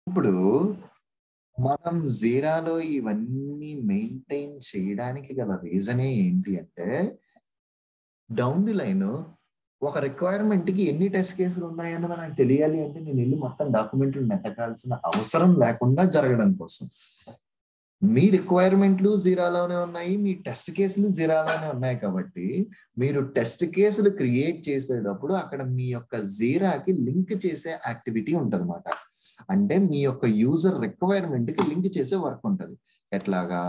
ఇప్పుడు మనం జీరాలో ఇవన్నీ మెయింటైన్ చేయడానికి గల రీజనే ఏంటి అంటే, డౌన్ ది లైన్ ఒక రిక్వైర్మెంట్ కి ఎన్ని టెస్ట్ కేసులు ఉన్నాయని మనకు తెలియాలి అంటే నేను వెళ్ళి మొత్తం డాక్యుమెంట్లు నెట్టకాల్సిన అవసరం లేకుండా జరగడం కోసం. మీ రిక్వైర్మెంట్లు జీరాలోనే ఉన్నాయి, మీ టెస్ట్ కేసులు జీరాలోనే ఉన్నాయి. కాబట్టి మీరు టెస్ట్ కేసులు క్రియేట్ చేసేటప్పుడు అక్కడ మీ యొక్క జీరాకి లింక్ చేసే యాక్టివిటీ ఉంటదన్నమాట. అంటే మీ యొక్క యూజర్ రిక్వైర్మెంట్ కి లింక్ చేసే వర్క్ ఉంటది. ఎట్లాగా?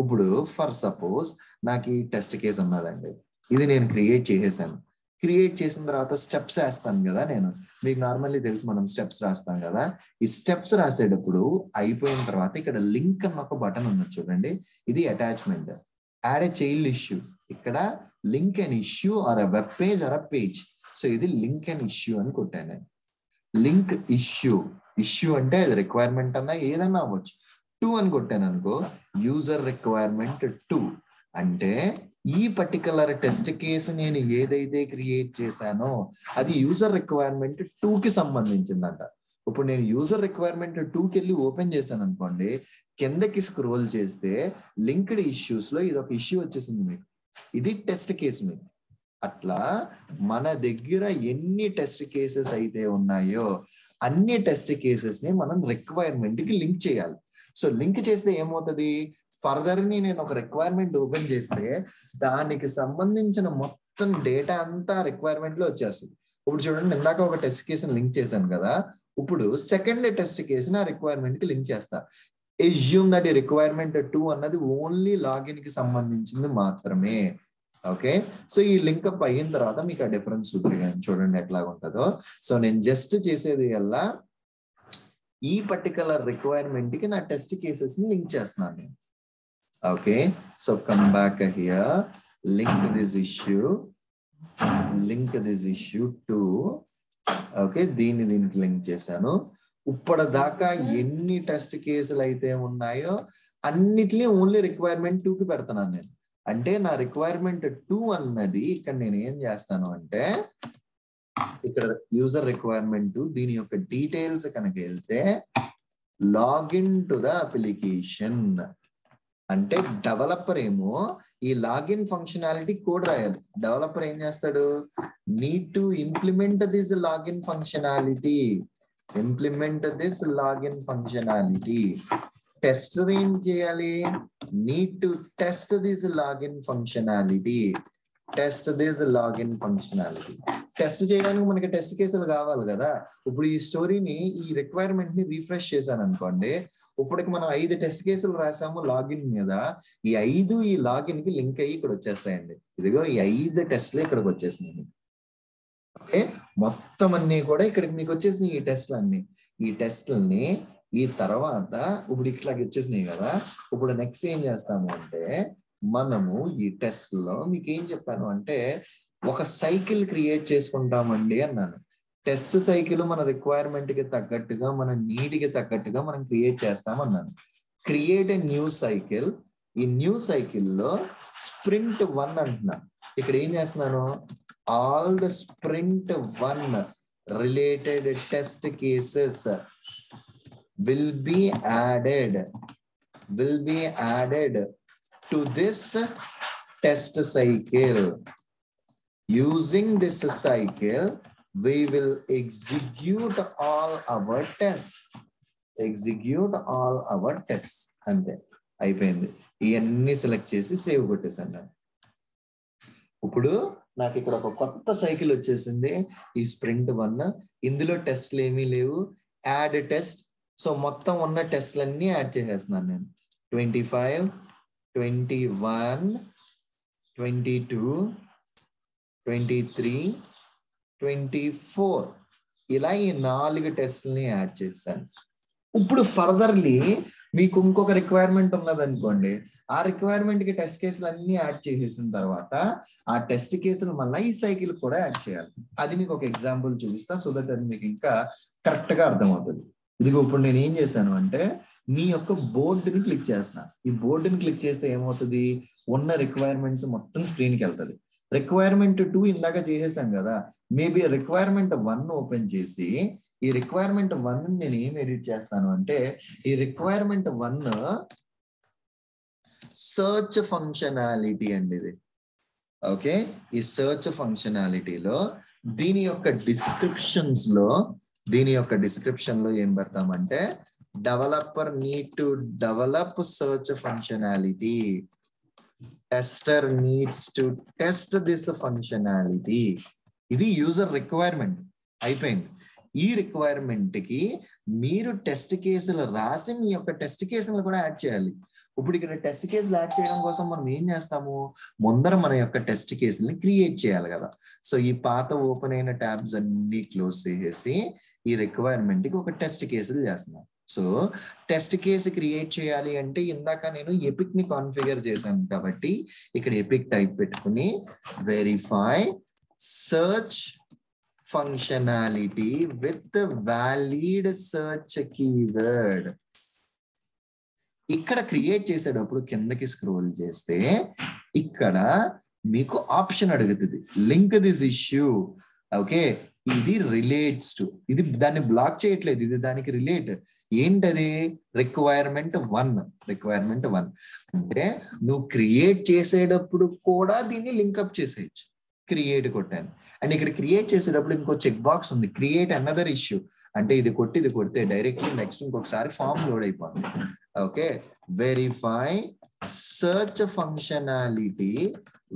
ఇప్పుడు ఫర్ సపోజ్ నాకు ఈ టెస్ట్ కేసు ఉన్నదండి, ఇది నేను క్రియేట్ చేసేసాను. క్రియేట్ చేసిన తర్వాత స్టెప్స్ వేస్తాను కదా నేను. మీకు నార్మల్లీ తెలుసు, మనం స్టెప్స్ రాస్తాం కదా. ఈ స్టెప్స్ రాసేటప్పుడు అయిపోయిన తర్వాత ఇక్కడ లింక్ అన్న ఒక బటన్ ఉన్నది చూడండి, ఇది attachment. Add a child issue. ఇక్కడ link and issue or a web page or a page. So ఇది లింక్ అండ్ ఇష్యూ అని కొట్టాను. లింక్ ఇష్యూ, ఇష్యూ అంటే అది రిక్వైర్మెంట్ అన్నా ఏదన్నా అవ్వచ్చు. 2 అని కొట్టాను అనుకో, యూజర్ రిక్వైర్మెంట్ 2 అంటే ఈ పర్టికులర్ టెస్ట్ కేసు నేను ఏదైతే క్రియేట్ చేశానో అది యూజర్ రిక్వైర్మెంట్ 2 కి సంబంధించిందంట. ఇప్పుడు నేను యూజర్ రిక్వైర్మెంట్ 2కి వెళ్ళి ఓపెన్ చేశాను అనుకోండి, కిందకి స్క్రోల్ చేస్తే లింక్డ్ ఇష్యూస్ లో ఇది ఒక ఇష్యూ వచ్చేసింది మీకు. ఇది టెస్ట్ కేసు మీకు. అట్లా మన దగ్గర ఎన్ని టెస్ట్ కేసెస్ అయితే ఉన్నాయో అన్ని టెస్ట్ కేసెస్ ని మనం రిక్వైర్మెంట్ కి లింక్ చేయాలి. సో లింక్ చేస్తే ఏమవుతుంది, ఫర్దర్ ని నేను ఒక రిక్వైర్మెంట్ ఓపెన్ చేస్తే దానికి సంబంధించిన మొత్తం డేటా అంతా రిక్వైర్మెంట్ లో వచ్చేస్తుంది. ఇప్పుడు చూడండి, ఇందాక ఒక టెస్ట్ కేసుని లింక్ చేశాను కదా, ఇప్పుడు సెకండ్ టెస్ట్ కేసుని ఆ రిక్వైర్మెంట్ కి లింక్ చేస్తా. ఎస్యూమ్ దట్ ఈ రిక్వైర్మెంట్ 2 అన్నది ఓన్లీ లాగిన్ కి సంబంధించింది మాత్రమే. ఓకే, సో ఈ లింక్ అప్ అయిన తర్వాత మీకు ఆ డిఫరెన్స్ చూడండి ఎట్లా ఉంటుందో. సో నేను జస్ట్ చేసేది అలా ఈ పర్టికులర్ రిక్వైర్మెంట్ కి నా టెస్ట్ కేసెస్ ని లింక్ చేస్తున్నాను నేను. Okay, so come back here, link this issue to. Okay, దీనికి లింక్ చేశాను. ఇప్పటిదాకా ఎన్ని టెస్ట్ కేసులు అయితే ఉన్నాయో అన్నిటినీ ఓన్లీ రిక్వైర్మెంట్ 2 కి పెడుతున్నాను నేను. అంటే నా రిక్వైర్మెంట్ 2 అన్నది ఇక్కడ నేను ఏం చేస్తాను అంటే, ఇక్కడ యూజర్ రిక్వైర్మెంట్ దీని యొక్క డీటెయిల్స్ కనుక వెళ్తే లాగిన్ టు ద అప్లికేషన్ అంటే డెవలపర్ ఏమో ఈ లాగిన్ ఫంక్షనాలిటీ కోడ్ రాయాలి. డెవలపర్ ఏం చేస్తాడు, need to implement this login functionality, tester ఏం చేయాలి, need to test this login functionality. Test చేయడానికి మనకి టెస్ట్ కేసులు కావాలి కదా. ఇప్పుడు ఈ స్టోరీని, ఈ రిక్వైర్మెంట్ ని రిఫ్రెష్ చేశాను అనుకోండి, ఇప్పటికి మనం 5 టెస్ట్ కేసులు రాసాము లాగిన్ మీద. ఈ 5 ఈ లాగిన్ కి లింక్ అయ్యి ఇక్కడ వచ్చేస్తాయండి. ఇదిగో ఈ 5 టెస్ట్లు ఇక్కడికి వచ్చేసినాయి. ఓకే, మొత్తం అన్ని కూడా ఇక్కడికి మీకు వచ్చేసినాయి ఈ టెస్ట్లు అన్ని. ఈ టెస్ట్లని ఈ తర్వాత ఇప్పుడు ఇట్లాగ వచ్చేసినాయి కదా. ఇప్పుడు నెక్స్ట్ ఏం చేస్తాము అంటే, మనము ఈ టెస్ట్ లో మీకు ఏం చెప్పాను అంటే ఒక సైకిల్ క్రియేట్ చేసుకుంటామండి అన్నాను. టెస్ట్ సైకిల్ మన రిక్వైర్మెంట్ కి తగ్గట్టుగా, మన నీడ్ కి తగ్గట్టుగా మనం క్రియేట్ చేస్తామన్నాను. Create a new cycle. ఈ న్యూ సైకిల్ లో sprint 1 అంటున్నా. ఇక్కడ ఏం చేస్తున్నాను, all the sprint 1 related test cases will be added to this test cycle. Using this cycle we will execute all our tests. అంతే, అయిపోయింది. ఇవన్నీ సెలెక్ట్ చేసి సేవ్ కొట్టేసాను. ఇప్పుడు నాకు ఇక్కడ ఒక కొత్త సైకిల్ వచ్చేసింది, ఈ sprint 1. ఇందులో టెస్ట్లు ఏమీ లేవు, యాడ్ టెస్ట్. సో మొత్తం ఉన్న టెస్ట్లన్నీ యాడ్ చేసేస్తున్నాను నేను. 25, 21, 22, 23, 24 ఇలా ఈ 4 టెస్ట్లని యాడ్ చేశాను. ఇప్పుడు ఫర్దర్లీ మీకు ఇంకొక రిక్వైర్మెంట్ ఉన్నదనుకోండి, ఆ రిక్వైర్మెంట్ కి టెస్ట్ కేసులు అన్ని యాడ్ చేసేసిన తర్వాత ఆ టెస్ట్ కేసులు మళ్ళీ ఈ సైకిల్ కూడా యాడ్ చేయాలి. అది మీకు ఒక ఎగ్జాంపుల్ చూపిస్తా, సో దట్ అది మీకు ఇంకా కరెక్ట్ గా అర్థమవుతుంది. ఇదిగో ఇప్పుడు నేను ఏం చేశాను అంటే, మీ యొక్క బోర్డుని క్లిక్ చేస్తున్నా. ఈ బోర్డుని క్లిక్ చేస్తే ఏమవుతుంది, ఉన్న రిక్వైర్మెంట్స్ మొత్తం స్క్రీన్కి వెళ్తుంది. రిక్వైర్మెంట్ 2 ఇందాక చేసేసాం కదా, మేబీ రిక్వైర్మెంట్ 1 ఓపెన్ చేసి ఈ రిక్వైర్మెంట్ 1 నేను ఏం ఎడిట్ చేస్తాను అంటే, ఈ రిక్వైర్మెంట్ 1 సర్చ్ ఫంక్షనాలిటీ అండి ఇది. ఓకే, ఈ సర్చ్ ఫంక్షనాలిటీలో దీని యొక్క డిస్క్రిప్షన్ లో ఏం పెడతామంటే, developer need to develop search functionality, tester needs to test this functionality. ఇది యూజర్ రిక్వైర్మెంట్ అయిపోయింది. ఈ రిక్వైర్మెంట్ కి మీరు టెస్ట్ కేసులు రాసి మీ యొక్క టెస్ట్ కేసులు కూడా యాడ్ చేయాలి. ఇప్పుడు ఇక్కడ టెస్ట్ కేసులు యాడ్ చేయడం కోసం మనం ఏం చేస్తాము, ముందర మన యొక్క టెస్ట్ కేసుల్ని క్రియేట్ చేయాలి కదా. సో ఈ పాత ఓపెన్ అయిన ట్యాబ్స్ అన్ని క్లోజ్ చేసేసి ఈ రిక్వైర్మెంట్ కి ఒక టెస్ట్ కేసులు చేస్తున్నాం. సో టెస్ట్ కేసు క్రియేట్ చేయాలి అంటే ఇందాక నేను ఎపిక్ ని కాన్ఫిగర్ చేశాను కాబట్టి ఇక్కడ ఎపిక్ టైప్ పెట్టుకుని verify search functionality with the valid search keyword. ఇక్కడ క్రియేట్ చేసేటప్పుడు కిందకి స్క్రోల్ చేస్తే ఇక్కడ మీకు ఆప్షన్ అడుగుతుంది, లింక్ దిస్ ఇష్యూ. ఓకే, ఇది రిలేట్స్ టు, ఇది దాన్ని బ్లాక్ చేయట్లేదు, ఇది దానికి రిలేట్. ఏంటది? రిక్వైర్మెంట్ 1 అంటే నువ్వు క్రియేట్ చేసేటప్పుడు కూడా దీన్ని లింక్అప్ చేసేయచ్చు. క్రియేట్ కొట్టాను అండ్ ఇక్కడ క్రియేట్ చేసేటప్పుడు ఇంకో చెక్ బాక్స్ ఉంది, క్రియేట్ అనదర్ ఇష్యూ. అంటే ఇది కొడితే డైరెక్ట్లీ నెక్స్ట్ ఇంకొకసారి ఫామ్ లోడ్ అయిపోతుంది. Okay, verify search functionality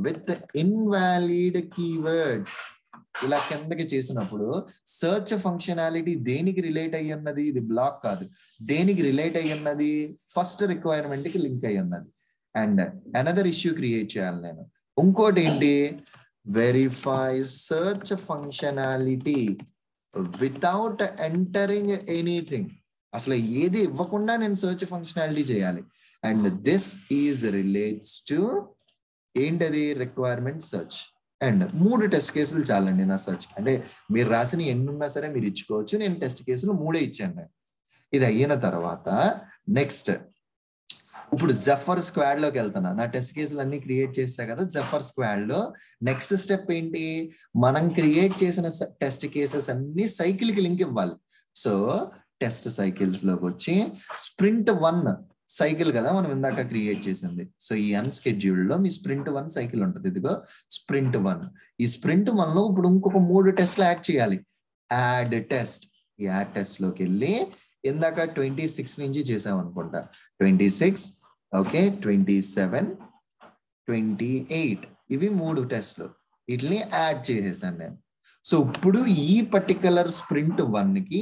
with invalid keywords. ఇలా కిందకి చేసినప్పుడు సర్చ్ ఫంక్షనాలిటీ దేనికి రిలేట్ అయ్యి ఉన్నది? ఇది బ్లాక్ కాదు. దేనికి రిలేట్ అయ్యి ఉన్నది? ఫస్ట్ రిక్వైర్మెంట్ కి లింక్ అయ్యి ఉన్నది. అండ్ అనదర్ ఇష్యూ క్రియేట్ చేయాలి నేను. ఇంకోటి ఏంటి? Verify search functionality without entering anything. అసలు ఏది ఇవ్వకుండా నేను సర్చ్ ఫంక్షనాలిటీ చేయాలి. And this is relates to ఏంటది? Requirement search. అండ్ 3 టెస్ట్ కేసులు చాలండి నా సర్చ్. అంటే మీరు రాసిన ఎన్ని ఉన్నా సరే మీరు ఇచ్చుకోవచ్చు. నేను టెస్ట్ కేసులు 3 ఇచ్చాను. ఇది అయిన తర్వాత నెక్స్ట్ ఇప్పుడు జెఫర్ స్క్వాడ్ లోకి వెళ్తున్నా. నా టెస్ట్ కేసులు అన్ని క్రియేట్ చేసా కదా జెఫర్ స్క్వాడ్ లో. నెక్స్ట్ స్టెప్ ఏంటి? మనం క్రియేట్ చేసిన టెస్ట్ కేసెస్ అన్ని సైకిల్ కి లింక్ ఇవ్వాలి. సో టెస్ట్ సైకిల్స్ లోకి వచ్చి స్ప్రింట్ 1 సైకిల్ కదా మనం ఇందాక క్రియేట్ చేసింది. సో ఈ అన్స్కెడ్యూల్డ్ లో మీ స్ప్రింట్ 1 సైకిల్ ఉంటుంది. ఇదిగో స్ప్రింట్ 1. ఈ స్ప్రింట్ 1 లో ఇప్పుడు ఇంకొక 3 టెస్ట్లు యాడ్ చేయాలి. Add test. ఈ యాడ్ టెస్ట్ లోకి వెళ్ళి ఇందాక 26 నుంచి చేసాం అనుకుంటా. 26, ఓకే, 27, 28 ఇవి 3 టెస్ట్లు. వీటిని యాడ్ చేసేసాను నేను. సో ఇప్పుడు ఈ పర్టికులర్ స్ప్రింట్ 1 కి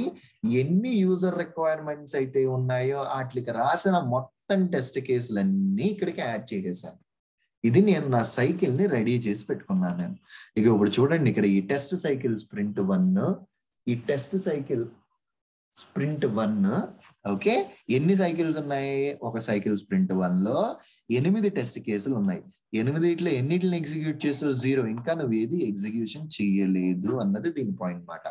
ఎన్ని యూజర్ రిక్వైర్మెంట్స్ అయితే ఉన్నాయో వాటికి రాసిన మొత్తం టెస్ట్ కేసులన్నీ ఇక్కడికి యాడ్ చేసేసాను. ఇది నేను నా సైకిల్ ని రెడీ చేసి పెట్టుకున్నాను నేను. ఇక ఇప్పుడు చూడండి, ఇక్కడ ఈ టెస్ట్ సైకిల్ స్ప్రింట్ 1, ఈ టెస్ట్ సైకిల్ స్ప్రింట్ 1, ఓకే, ఎన్ని సైకిల్స్ ఉన్నాయి? ఒక సైకిల్ స్ప్రింట్ 1 లో 8 టెస్ట్ కేసులు ఉన్నాయి. 8 ఎన్నిటిని ఎగ్జిక్యూట్ చేసావు? 0. ఇంకా నువ్వు ఏది ఎగ్జిక్యూషన్ చేయలేదు అన్నది దీని పాయింట్ మాట.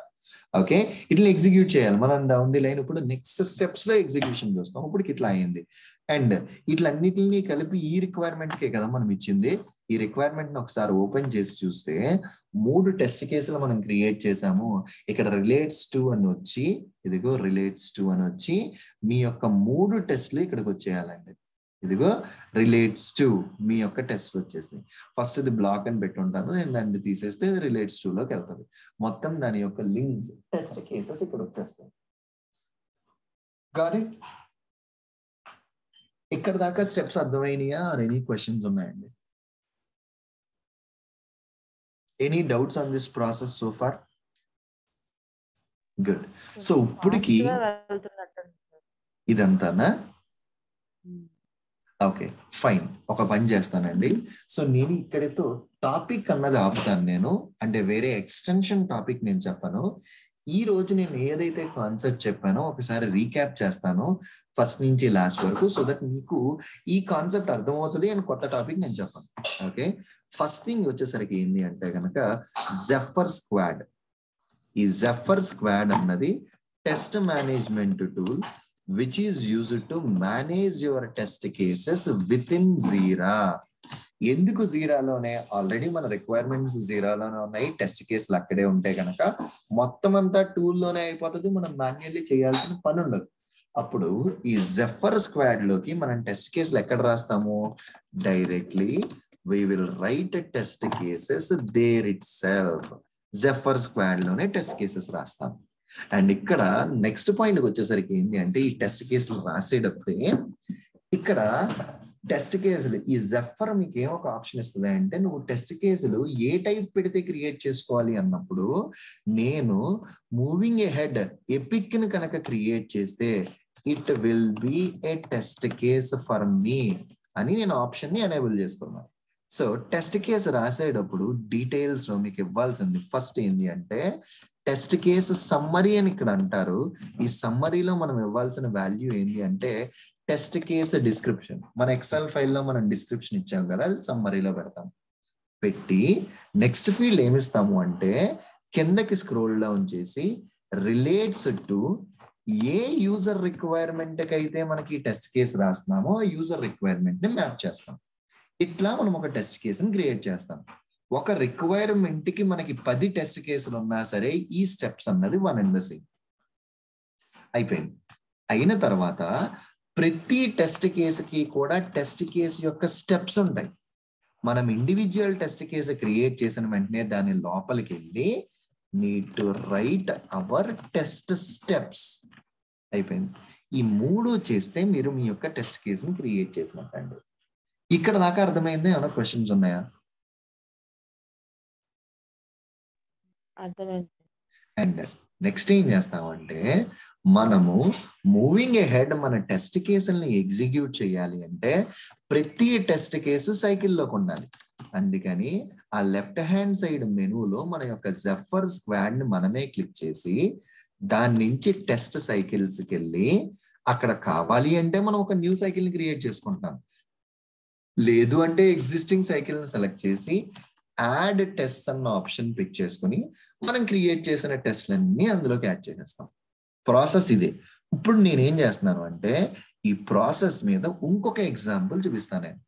ఓకే, ఇట్లా ఎగ్జిక్యూట్ చేయాలి మనం డౌన్ ది లైన్. ఇప్పుడు నెక్స్ట్ స్టెప్స్ లో ఎగ్జిక్యూషన్ చూస్తాం. ఇప్పుడు ఇట్లా అయింది. అండ్ ఇట్లన్నిటిని కలిపి ఈ రిక్వైర్మెంట్ కే కదా మనం ఇచ్చింది. ఈ రిక్వైర్మెంట్ ని ఒకసారి ఓపెన్ చేసి చూస్తే 3 టెస్ట్ కేసులు మనం క్రియేట్ చేసాము. ఇక్కడ రిలేట్స్ టు అని వచ్చి, ఇదిగో రిలేట్స్ టు అని వచ్చి మీ యొక్క 3 టెస్ట్లు ఇక్కడికి వచ్చేయాలండి. ఇదిగో రిలేట్స్ టు మీ యొక్క టెస్ట్ వచ్చేసి ఫస్ట్ ఇది బ్లాక్ అని పెట్టి ఉంటాను నేను. దాన్ని తీసేస్తే రిలేట్స్ టు లోకి వెళ్తుంది. మొత్తం దాని యొక్క లింక్స్ టెస్ట్ కేసెస్ ఇక్కడ వచ్చేస్తాయి. Got it? ఇక్కడ దాకా స్టెప్స్ అర్థమైనాయా? ఎనీ క్వశ్చన్స్ ఉన్నాయండి? Any doubts on this process so far? Good. So ఇప్పటికి ఇదంతానా? Okay, fine. ఒక పని చేస్తానండి. సో నేను ఇక్కడితో టాపిక్ అన్నది ఆపుతాను నేను. అంటే వేరే ఎక్స్టెన్షన్ టాపిక్ నేను చెప్పను. ఈ రోజు నేను ఏదైతే కాన్సెప్ట్ చెప్పానో ఒకసారి రీక్యాప్ చేస్తాను ఫస్ట్ నుంచి లాస్ట్ వరకు, సో దట్ మీకు ఈ కాన్సెప్ట్ అర్థమవుతుంది అండ్ కొత్త టాపిక్ నేను చెప్పాను. ఓకే, ఫస్ట్ థింగ్ వచ్చేసరికి ఏంటి అంటే కనుక జెఫర్ స్క్వాడ్. ఈ జెఫర్ స్క్వాడ్ అన్నది test management tool which is used to manage your test cases within Jira. ఎందుకు జీరాలోనే? ఆల్రెడీ మన రిక్వైర్మెంట్స్ జీరాలోనే ఉన్నాయి, టెస్ట్ కేసులు అక్కడే ఉంటాయి కనుక మొత్తం అంతా టూల్లోనే అయిపోతుంది, మనం మాన్యువల్లీ చేయాల్సిన పని ఉండదు. అప్పుడు ఈ జెఫర్ స్క్వాడ్ లోకి మనం టెస్ట్ కేసులు ఎక్కడ రాస్తాము? Directly we will write test cases there itself. Zephyr Squad లోనే టెస్ట్ కేసెస్ రాస్తాం. అండ్ ఇక్కడ నెక్స్ట్ పాయింట్ వచ్చేసరికి ఏంటి అంటే, ఈ టెస్ట్ కేసులు రాసేటప్పుడే ఇక్కడ టెస్ట్ కేసులు ఈ జెఫర్ మీకు ఏం ఒక ఆప్షన్ ఇస్తుంది అంటే, నువ్వు టెస్ట్ కేసులు ఏ టైప్ పెడితే క్రియేట్ చేసుకోవాలి అన్నప్పుడు, నేను మూవింగ్ ఏ హెడ్ ఎపిక్ ని కనుక క్రియేట్ చేస్తే it will be A test case for me అని నేను ఆప్షన్ ని ఎనేబుల్ చేసుకున్నాను. సో టెస్ట్ కేసు రాసేటప్పుడు డీటెయిల్స్ లో మీకు ఇవ్వాల్సింది ఫస్ట్ ఏంటి అంటే, టెస్ట్ కేసు సమ్మరీ అని ఇక్కడ అంటారు. ఈ సమ్మరీలో మనం ఇవ్వాల్సిన వాల్యూ ఏంటి అంటే టెస్ట్ కేసు డిస్క్రిప్షన్. మన ఎక్సెల్ ఫైల్లో మనం డిస్క్రిప్షన్ ఇచ్చాం కదా, అది సమ్మరీలో పెడతాం. పెట్టి నెక్స్ట్ ఫీల్డ్ ఏమిస్తాము అంటే, కిందకి స్క్రోల్ డౌన్ చేసి relates to A user requirement కి అయితే మనకి టెస్ట్ కేసు రాస్తున్నామో ఆ యూజర్ రిక్వైర్మెంట్ ని మ్యాప్ చేస్తాం. ఇట్లా మనం ఒక టెస్ట్ కేసుని క్రియేట్ చేస్తాం. ఒక రిక్వైర్మెంట్ కి మనకి 10 టెస్ట్ కేసులు ఉన్నా సరే ఈ స్టెప్స్ అన్నది 1 and the same అయిపోయింది. అయిన తర్వాత ప్రతి టెస్ట్ కేసుకి కూడా టెస్ట్ కేసు యొక్క స్టెప్స్ ఉంటాయి. మనం ఇండివిజువల్ టెస్ట్ కేసు క్రియేట్ చేసిన వెంటనే దాని లోపలికి వెళ్ళి need to write our test steps అయిపోయింది. ఈ 3 చేస్తే మీరు మీ యొక్క టెస్ట్ కేసుని క్రియేట్ చేసినట్టండి. ఇక్కడ దాకా అర్థమైంది? ఏమైనా క్వశ్చన్స్ ఉన్నాయా? అండ్ నెక్స్ట్ ఏం చేస్తామంటే, మనము మూవింగ్ ఏ హెడ్ మన టెస్ట్ కేసుల్ని ఎగ్జిక్యూట్ చేయాలి అంటే ప్రతి టెస్ట్ కేసు సైకిల్లోకి ఉండాలి. అందుకని ఆ లెఫ్ట్ హ్యాండ్ సైడ్ మెనూలో మన యొక్క జెఫర్ స్క్వాడ్ ని మనమే క్లిక్ చేసి దాని నుంచి టెస్ట్ సైకిల్స్కి వెళ్ళి అక్కడ కావాలి అంటే మనం ఒక న్యూ సైకిల్ ని క్రియేట్ చేసుకుంటాం. లేదు అంటే ఎగ్జిస్టింగ్ సైకిల్ ని సెలెక్ట్ చేసి యాడ్ టెస్ట్ అన్న ఆప్షన్ పిక్ చేసుకుని మనం క్రియేట్ చేసిన టెస్ట్లన్నీ అందులోకి యాడ్ చేసేస్తాం. ప్రాసెస్ ఇదే. ఇప్పుడు నేనేం చేస్తున్నాను అంటే, ఈ ప్రాసెస్ మీద ఇంకొక ఎగ్జాంపుల్ చూపిస్తాను నేను.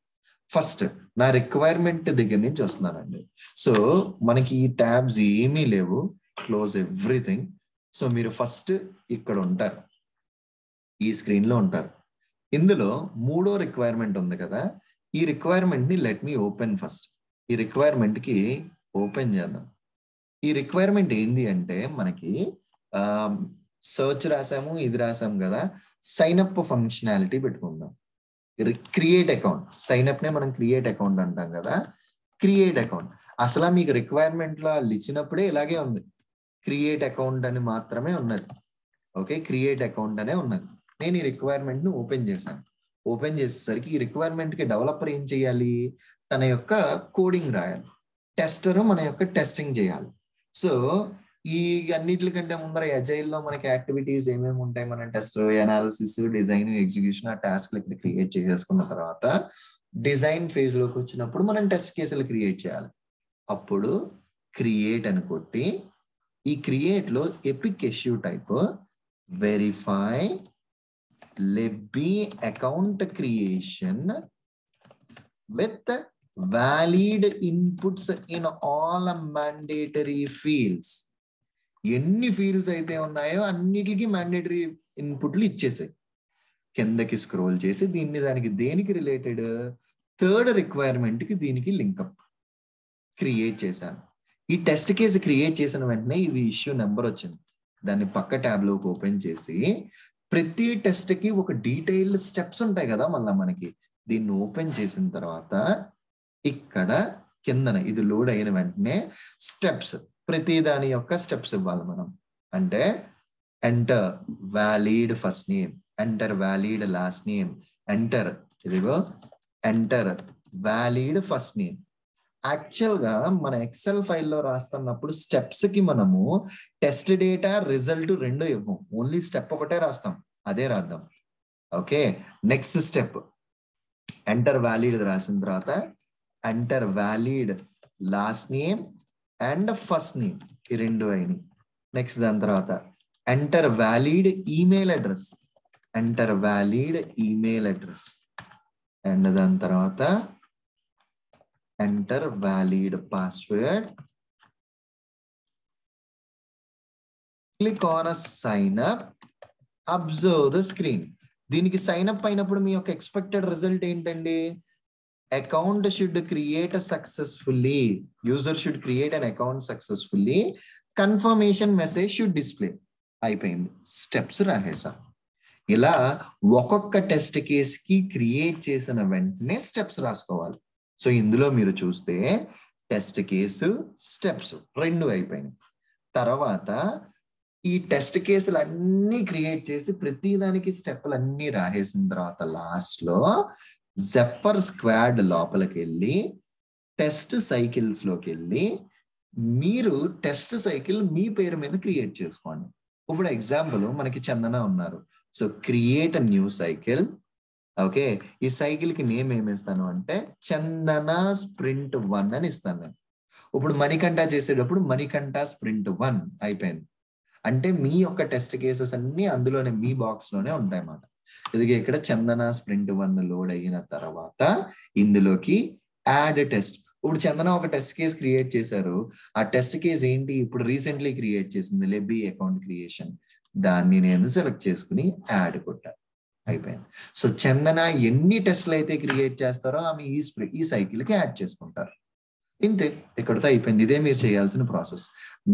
ఫస్ట్ నా రిక్వైర్మెంట్ దగ్గర నుంచి వస్తున్నానండి. సో మనకి ఈ ట్యాబ్స్ ఏమీ లేవు, క్లోజ్ ఎవ్రీథింగ్. సో మీరు ఫస్ట్ ఇక్కడ ఉంటారు, ఈ స్క్రీన్ లో ఉంటారు. ఇందులో 3వ రిక్వైర్మెంట్ ఉంది కదా, ఈ రిక్వైర్మెంట్ ని లెట్ మీ ఓపెన్ ఫస్ట్. ఈ రిక్వైర్మెంట్ కి ఓపెన్ చేద్దాం. ఈ రిక్వైర్మెంట్ ఏంది అంటే, మనకి సర్చ్ రాసాము, ఇది రాసాము కదా, సైన్ అప్ ఫంక్షనాలిటీ పెట్టుకుందాం. క్రియేట్ అకౌంట్, సైన్ అప్ నే మనం క్రియేట్ అకౌంట్ అంటాం కదా, క్రియేట్ అకౌంట్. అసలు మీకు రిక్వైర్మెంట్ లో ఇచ్చినప్పుడే ఇలాగే ఉంది, క్రియేట్ అకౌంట్ అని మాత్రమే ఉన్నది. ఓకే, క్రియేట్ అకౌంట్ అనే ఉన్నది. నేను ఈ రిక్వైర్మెంట్ ను ఓపెన్ చేశాను. ఓపెన్ చేసేసరికి ఈ రిక్వైర్మెంట్ కి డెవలపర్ ఏం చేయాలి? తన యొక్క కోడింగ్ రాయాలి, టెస్టర్ మన యొక్క టెస్టింగ్ చేయాలి. సో ఈ అన్నిటికంటే ముందర అజైల్ లో మనకి యాక్టివిటీస్ ఏమేమి ఉంటాయి, మన టెస్ట్, అనాలిసిస్, డిజైన్, ఎగ్జిక్యూషన్, ఆ టాస్క్ ఇక్కడ క్రియేట్ చేసేసుకున్న తర్వాత డిజైన్ ఫేజ్ లోకి వచ్చినప్పుడు మనం టెస్ట్ కేసులు క్రియేట్ చేయాలి. అప్పుడు క్రియేట్ అని కొట్టి ఈ క్రియేట్ లో epic issue type verify Libby account creation with valid inputs in all mandatory fields. ఎన్ని ఫీల్డ్స్ అయితే ఉన్నాయో అన్నిటికీ మ్యాండేటరీ ఇన్పుట్లు ఇచ్చేసాయి. కిందకి స్క్రోల్ చేసి దీన్ని దేనికి రిలేటెడ్, 3rd రిక్వైర్మెంట్ కి దీనికి లింకప్ క్రియేట్ చేశాను. ఈ టెస్ట్ కేసు క్రియేట్ చేసిన వెంటనే ఇది ఇష్యూ నెంబర్ వచ్చింది. దాన్ని పక్క ట్యాబ్ లోకి ఓపెన్ చేసి ప్రతి టెస్ట్ కి ఒక డీటెయిల్డ్ స్టెప్స్ ఉంటాయి కదా, మళ్ళీ మనకి దీన్ని ఓపెన్ చేసిన తర్వాత ఇక్కడ కిందన ఇది లోడ్ అయిన వెంటనే స్టెప్స్, ప్రతి దాని యొక్క స్టెప్స్ ఇవ్వాలి మనం. అంటే enter valid first name, enter valid last name, enter ఇదిగో enter valid first name. Actual గా మన ఎక్సెల్ ఫైల్లో రాస్తున్నప్పుడు స్టెప్స్ కి మనము టెస్ట్ డేటా, రిజల్ట్ 2 ఇవ్వం, ఓన్లీ స్టెప్ ఒకటే రాస్తాం, అదే రాద్దాం. Okay, next step enter valid రాసిన తర్వాత enter valid last name and first name, ఈ 2 అయినాయి. నెక్స్ట్ దాని తర్వాత enter valid email address, enter valid email address. And దాని తర్వాత enter valid password, click on a sign up, observe the screen. దీనికి sign up అయినప్పుడు మీ యొక్క ఎక్స్పెక్టెడ్ రిజల్ట్ ఏంటండి? Account should create successfully, user should create an account successfully, confirmation message should display. అయిపోయింది, steps రాసేసాం. ఇలా ఒక్కొక్క test కేసుకి create చేసిన వెంటనే స్టెప్స్ రాసుకోవాలి. సో ఇందులో మీరు చూస్తే టెస్ట్ కేసు, స్టెప్స్ రెండు అయిపోయినాయి. తర్వాత ఈ టెస్ట్ కేసులు అన్ని క్రియేట్ చేసి ప్రతి దానికి స్టెప్లు అన్ని రాసేసిన తర్వాత లాస్ట్ లో జెప్పర్ స్క్వాడ్ లోపలికి వెళ్ళి టెస్ట్ సైకిల్స్ లోకి వెళ్ళి మీరు టెస్ట్ సైకిల్ మీ పేరు మీద క్రియేట్ చేసుకోండి. ఇప్పుడు ఎగ్జాంపుల్ మనకి చందన ఉన్నారు. So create a new cycle. Okay, ఈ సైకిల్ కి నేమ్ ఏమిస్తాను అంటే చందన స్ప్రింట్ 1 అని ఇస్తాను నేను. ఇప్పుడు మణికంఠ చేసేటప్పుడు మణికంఠ స్ప్రింట్ 1 అయిపోయింది. అంటే మీ యొక్క టెస్ట్ కేసెస్ అన్ని అందులోనే మీ బాక్స్ లోనే ఉంటాయి అన్నమాట. ఇదిగే ఇక్కడ చందన స్ప్రింట్ 1 లోడ్ అయిన తర్వాత ఇందులోకి యాడ్ టెస్ట్. ఇప్పుడు చందన ఒక టెస్ట్ కేస్ క్రియేట్ చేశారు. ఆ టెస్ట్ కేస్ ఏంటి? ఇప్పుడు రీసెంట్లీ క్రియేట్ చేసింది లెబీ అకౌంట్ క్రియేషన్. దాన్ని నేను సెలెక్ట్ చేసుకుని యాడ్ కొట్టా, అయిపోయింది. సో చందన ఎన్ని టెస్ట్లు అయితే క్రియేట్ చేస్తారో ఆమె ఈ సైకిల్ కి యాడ్ చేసుకుంటారు. ఇంతే, ఇక్కడితో అయిపోయింది. ఇదే మీరు చేయాల్సిన ప్రాసెస్.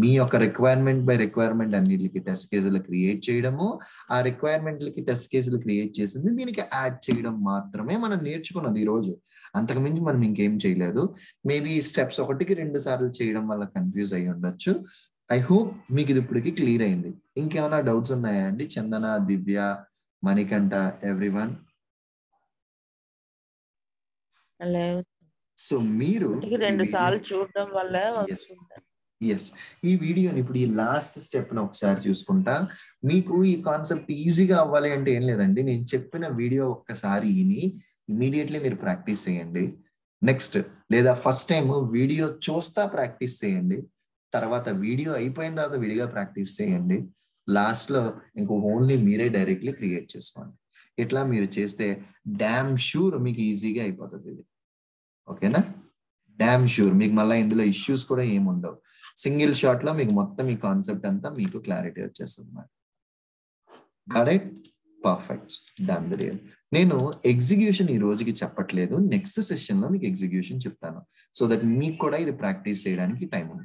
మీ యొక్క రిక్వైర్మెంట్ బై రిక్వైర్మెంట్ అన్నిటికి టెస్ట్ కేసులు క్రియేట్ చేయడము, ఆ రిక్వైర్మెంట్లకి టెస్ట్ కేసులు క్రియేట్ చేసింది దీనికి యాడ్ చేయడం మాత్రమే మనం నేర్చుకున్నది ఈ రోజు. అంతకుమించి మనం ఇంకేం చేయలేదు. మేబీ ఈ స్టెప్స్ 1-2 సార్లు చేయడం వల్ల కన్ఫ్యూజ్ అయ్యి ఉండొచ్చు. ఐ హోప్ మీకు ఇది ఇప్పటికి క్లియర్ అయింది. ఇంకేమైనా డౌట్స్ ఉన్నాయా అండి? చందన, దివ్య, మణికంఠ, ఎవ్రీవన్? సో మీరు 2 సార్లు చూడడం వల్ల ఎస్, ఈ వీడియోని ఇప్పుడు ఈ లాస్ట్ స్టెప్ ని ఒకసారి చూసుకుంటా. మీకు ఈ కాన్సెప్ట్ ఈజీగా అవ్వాలి అంటే ఏం లేదండి, నేను చెప్పిన వీడియో ఒక్కసారి విని ఇమీడియట్లీ మీరు ప్రాక్టీస్ చేయండి. నెక్స్ట్ లేదా ఫస్ట్ టైం వీడియో చూస్తా ప్రాక్టీస్ చేయండి. తర్వాత వీడియో అయిపోయిన తర్వాత విడిగా ప్రాక్టీస్ చేయండి. లాస్ట్ లో ఇంకో ఓన్లీ మీరే డైరెక్ట్లీ క్రియేట్ చేసుకోండి. ఇట్లా మీరు చేస్తే డామ్ షూర్ మీకు ఈజీగా అయిపోతుంది ఇది. ఓకేనా? డామ్ షూర్ మీకు మళ్ళీ ఇందులో ఇష్యూస్ కూడా ఏమి ఉండవు. సింగిల్ షాట్ లో మీకు మొత్తం ఈ కాన్సెప్ట్ అంతా మీకు క్లారిటీ వచ్చేస్తుంది అన్నమాట. Right, perfect, done the real. నేను ఎగ్జిక్యూషన్ ఈ రోజుకి చెప్పట్లేదు, నెక్స్ట్ సెషన్ లో మీకు ఎగ్జిక్యూషన్ చెప్తాను. సో దట్ మీకు కూడా ఇది ప్రాక్టీస్ చేయడానికి టైం ఉంటుంది.